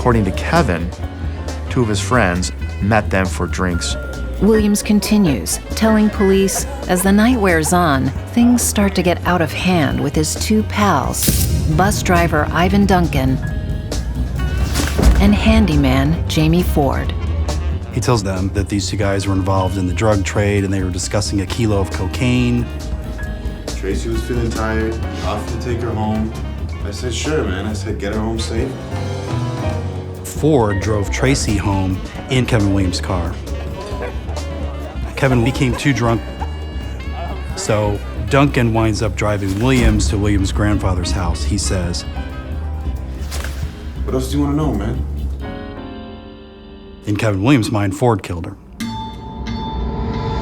according to Kevin, two of his friends met them for drinks. Williams continues, telling police, as the night wears on, things start to get out of hand with his two pals, bus driver Ivan Duncan and handyman Jamie Ford. He tells them that these two guys were involved in the drug trade and they were discussing a kilo of cocaine. Traci was feeling tired, offered to take her home. I said, sure, man. I said, get her home safe. Ford drove Traci home in Kevin Williams' car. Kevin became too drunk, so Duncan winds up driving Williams to Williams' grandfather's house, he says. What else do you want to know, man? In Kevin Williams' mind, Ford killed her.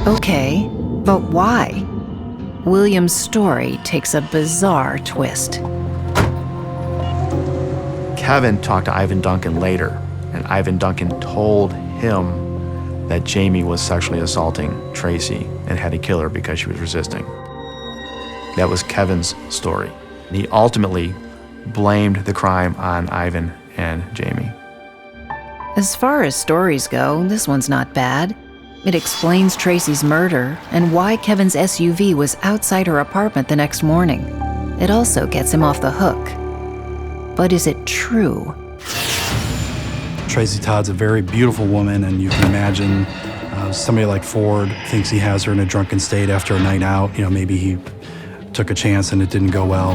Okay, but why? Williams' story takes a bizarre twist. Kevin talked to Ivan Duncan later, and Ivan Duncan told him that Jamie was sexually assaulting Traci and had to kill her because she was resisting. That was Kevin's story. And he ultimately blamed the crime on Ivan and Jamie. As far as stories go, this one's not bad. It explains Traci's murder and why Kevin's SUV was outside her apartment the next morning. It also gets him off the hook. But is it true? Traci Todd's a very beautiful woman, and you can imagine somebody like Ford thinks he has her in a drunken state after a night out. You know, maybe he took a chance and it didn't go well.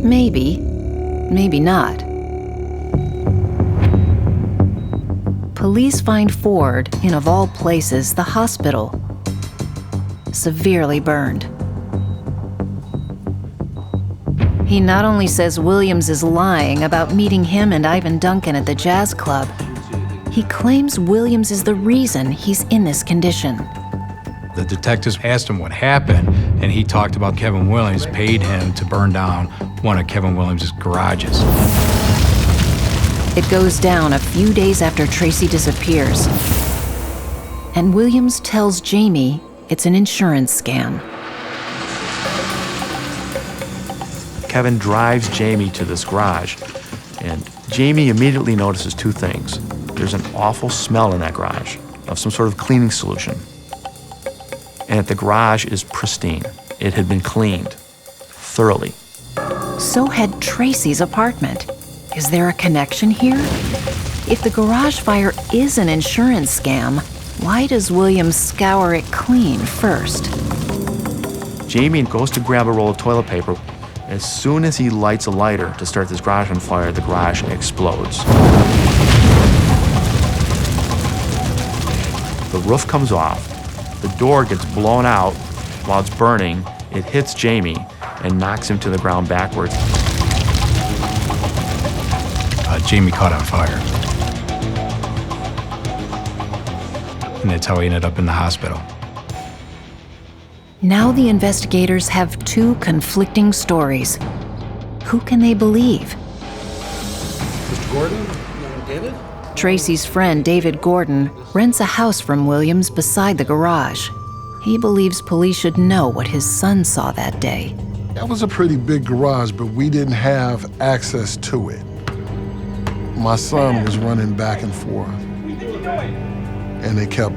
Maybe. Maybe not. Police find Ford in, of all places, the hospital, severely burned. He not only says Williams is lying about meeting him and Ivan Duncan at the jazz club, he claims Williams is the reason he's in this condition. The detectives asked him what happened, and he talked about Kevin Williams paid him to burn down one of Kevin Williams' garages. It goes down a few days after Traci disappears, and Williams tells Jamie it's an insurance scam. Kevin drives Jamie to this garage, and Jamie immediately notices two things. There's an awful smell in that garage of some sort of cleaning solution. And that the garage is pristine. It had been cleaned thoroughly. So had Traci's apartment. Is there a connection here? If the garage fire is an insurance scam, why does Williams scour it clean first? Jamie goes to grab a roll of toilet paper. As soon as he lights a lighter to start this garage on fire, the garage explodes. The roof comes off. The door gets blown out while it's burning. It hits Jamie and knocks him to the ground backwards. Jamie caught on fire. And that's how he ended up in the hospital. Now the investigators have two conflicting stories. Who can they believe? Mr. Gordon? David? Traci's friend, David Gordon, rents a house from Williams beside the garage. He believes police should know what his son saw that day. That was a pretty big garage, but we didn't have access to it. My son was running back and forth, and they kept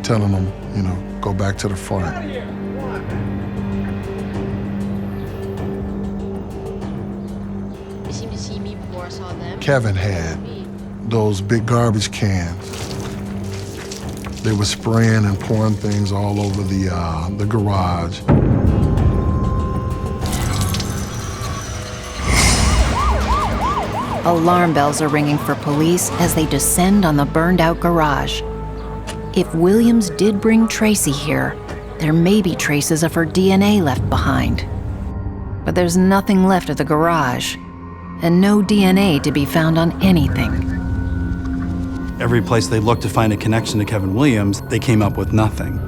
telling him, you know, go back to the front. Kevin had those big garbage cans. They were spraying and pouring things all over the garage. Alarm bells are ringing for police as they descend on the burned-out garage. If Williams did bring Traci here, there may be traces of her DNA left behind. But there's nothing left of the garage, and no DNA to be found on anything. Every place they looked to find a connection to Kevin Williams, they came up with nothing.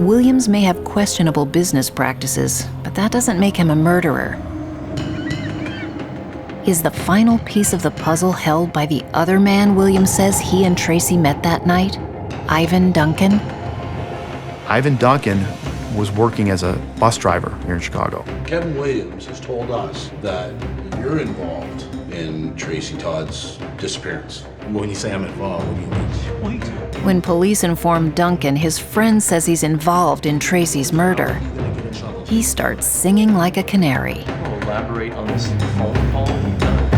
Williams may have questionable business practices, but that doesn't make him a murderer. Is the final piece of the puzzle held by the other man Williams says he and Traci met that night? Ivan Duncan? Ivan Duncan was working as a bus driver here in Chicago. Kevin Williams has told us that You're involved in Traci Todd's disappearance. When you say I'm involved, what do you mean? When police inform Duncan his friend says he's involved in Traci's murder, he starts singing like a canary. Will elaborate on this phone call we've done.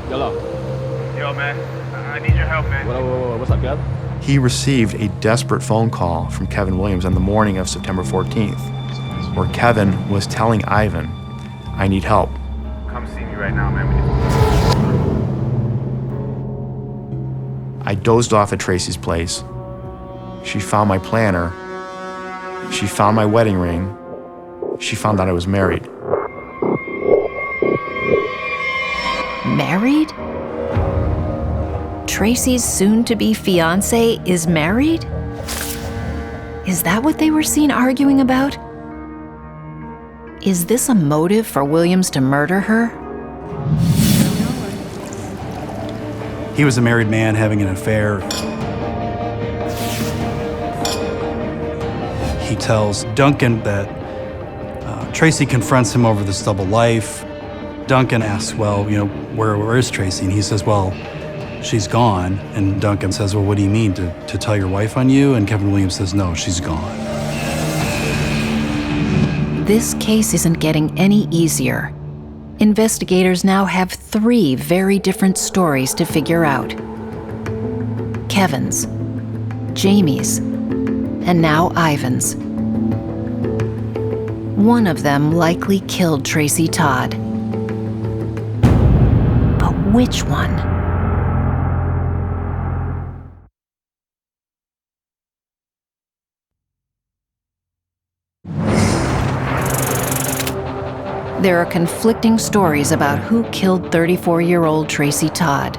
Hello. Yo, man. I need your help, man. What's up, Kev? He received a desperate phone call from Kevin Williams on the morning of September 14th, where Kevin was telling Ivan, "I need help." Come see me right now, man. I dozed off at Traci's place. She found my planner. She found my wedding ring. She found out I was married. Married? Traci's soon-to-be fiancé is married? Is that what they were seen arguing about? Is this a motive for Williams to murder her? He was a married man having an affair. He tells Duncan that Traci confronts him over this double life. Duncan asks, well, where is Traci? And he says, well, she's gone. And Duncan says, well, what do you mean, to tell your wife on you? And Kevin Williams says, no, she's gone. This case isn't getting any easier. Investigators now have 3 very different stories to figure out. Kevin's, Jamie's, and now Ivan's. One of them likely killed Traci Todd. But which one? There are conflicting stories about who killed 34-year-old Traci Todd.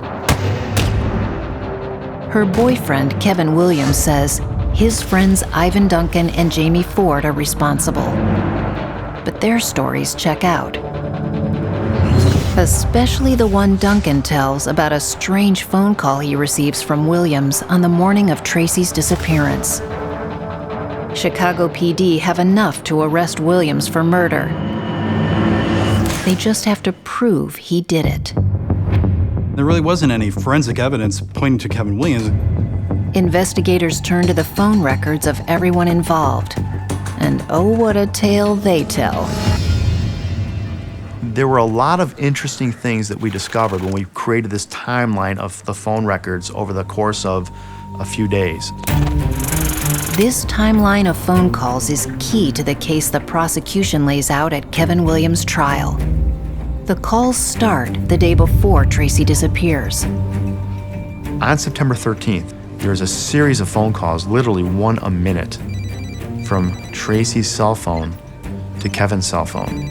Her boyfriend, Kevin Williams, says his friends Ivan Duncan and Jamie Ford are responsible. But their stories check out. Especially the one Duncan tells about a strange phone call he receives from Williams on the morning of Traci's disappearance. Chicago PD have enough to arrest Williams for murder. They just have to prove he did it. There really wasn't any forensic evidence pointing to Kevin Williams. Investigators turn to the phone records of everyone involved. And oh, what a tale they tell. There were a lot of interesting things that we discovered when we created this timeline of the phone records over the course of a few days. This timeline of phone calls is key to the case the prosecution lays out at Kevin Williams' trial. The calls start the day before Traci disappears. On September 13th, there's a series of phone calls, literally one a minute, from Traci's cell phone to Kevin's cell phone.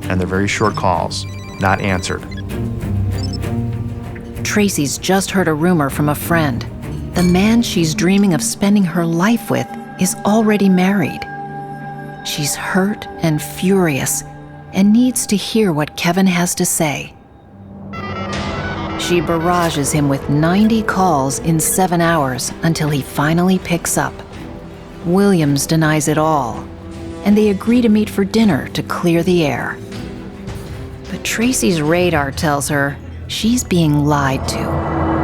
And they're very short calls, not answered. Traci's just heard a rumor from a friend. The man she's dreaming of spending her life with is already married. She's hurt and furious and needs to hear what Kevin has to say. She barrages him with 90 calls in 7 hours until he finally picks up. Williams denies it all, and they agree to meet for dinner to clear the air. But Traci's radar tells her she's being lied to.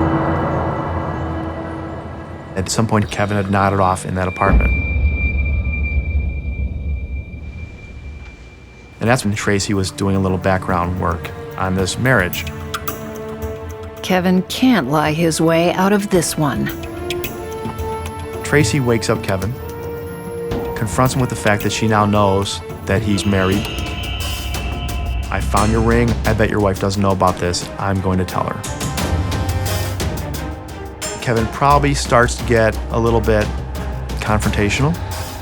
At some point, Kevin had nodded off in that apartment. And that's when Traci was doing a little background work on this marriage. Kevin can't lie his way out of this one. Traci wakes up Kevin, confronts him with the fact that she now knows that he's married. I found your ring. I bet your wife doesn't know about this. I'm going to tell her. Kevin probably starts to get a little bit confrontational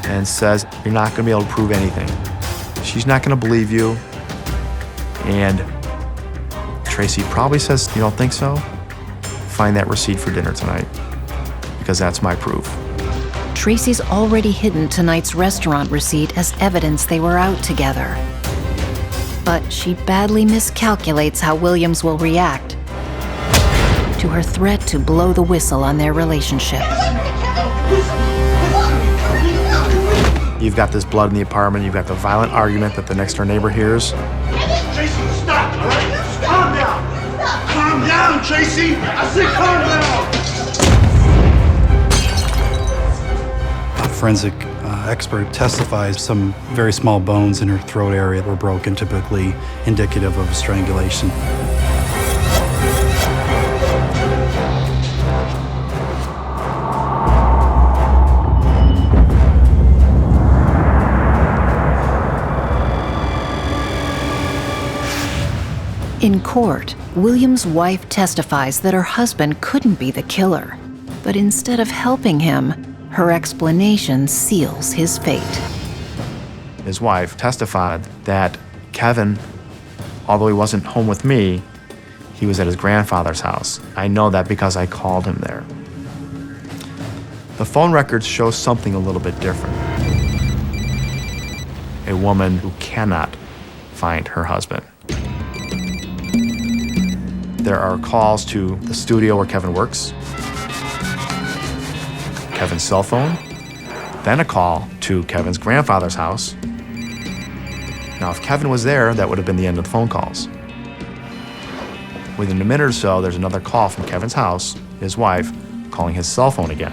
and says, you're not going to be able to prove anything. She's not going to believe you. And Traci probably says, you don't think so? Find that receipt for dinner tonight, because that's my proof. Traci's already hidden tonight's restaurant receipt as evidence they were out together. But she badly miscalculates how Williams will react to her threat to blow the whistle on their relationship. You've got this blood in the apartment. You've got the violent argument that the next-door neighbor hears. Traci, stop, all right? Calm down. Calm down, Traci. I said calm down. A forensic expert testifies some very small bones in her throat area were broken, typically indicative of strangulation. In court, Williams' wife testifies that her husband couldn't be the killer, but instead of helping him, her explanation seals his fate. His wife testified that Kevin, although he wasn't home with me, he was at his grandfather's house. I know that because I called him there. The phone records show something a little bit different. A woman who cannot find her husband. There are calls to the studio where Kevin works, Kevin's cell phone, then a call to Kevin's grandfather's house. Now, if Kevin was there, that would have been the end of the phone calls. Within a minute or so, there's another call from Kevin's house, his wife, calling his cell phone again.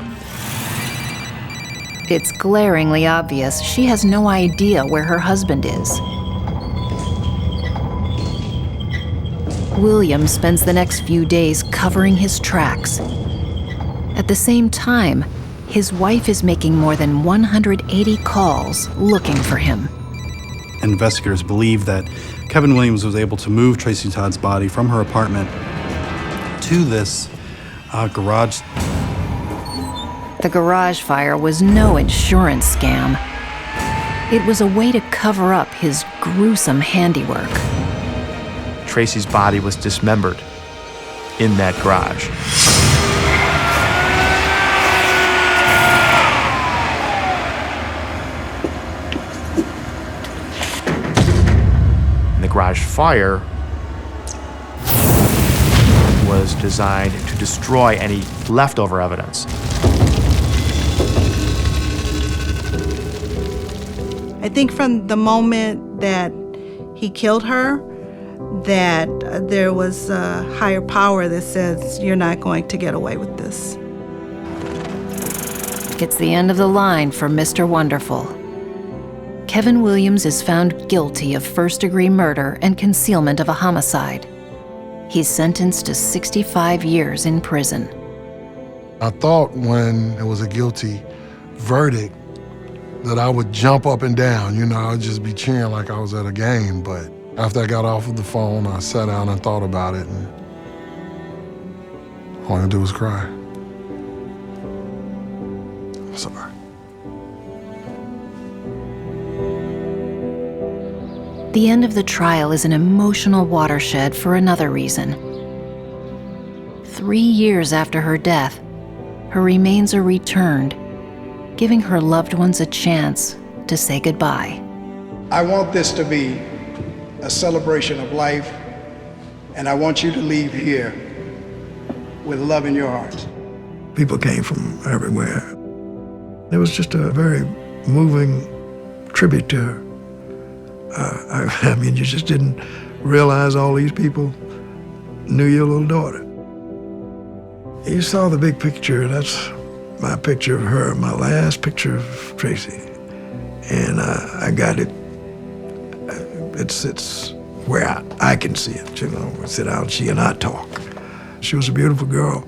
It's glaringly obvious she has no idea where her husband is. William spends the next few days covering his tracks. At the same time, his wife is making more than 180 calls looking for him. Investigators believe that Kevin Williams was able to move Traci Todd's body from her apartment to this garage. The garage fire was no insurance scam. It was a way to cover up his gruesome handiwork. Traci's body was dismembered in that garage. And the garage fire was designed to destroy any leftover evidence. I think from the moment that he killed her, that there was a higher power that says, you're not going to get away with this. It's the end of the line for Mr. Wonderful. Kevin Williams is found guilty of first-degree murder and concealment of a homicide. He's sentenced to 65 years in prison. I thought when it was a guilty verdict that I would jump up and down, you know, I'd just be cheering like I was at a game, but after I got off of the phone, I sat down and thought about it, and all I could do was cry. I'm sorry. The end of the trial is an emotional watershed for another reason. 3 years after her death, her remains are returned, giving her loved ones a chance to say goodbye. I want this to be a celebration of life, and I want you to leave here with love in your hearts. People came from everywhere. It was just a very moving tribute to her. I mean, you just didn't realize all these people knew your little daughter. You saw the big picture. That's my picture of her, my last picture of Traci. And I got it. It's where I can see it, you know. I sit down, she and I talk. She was a beautiful girl.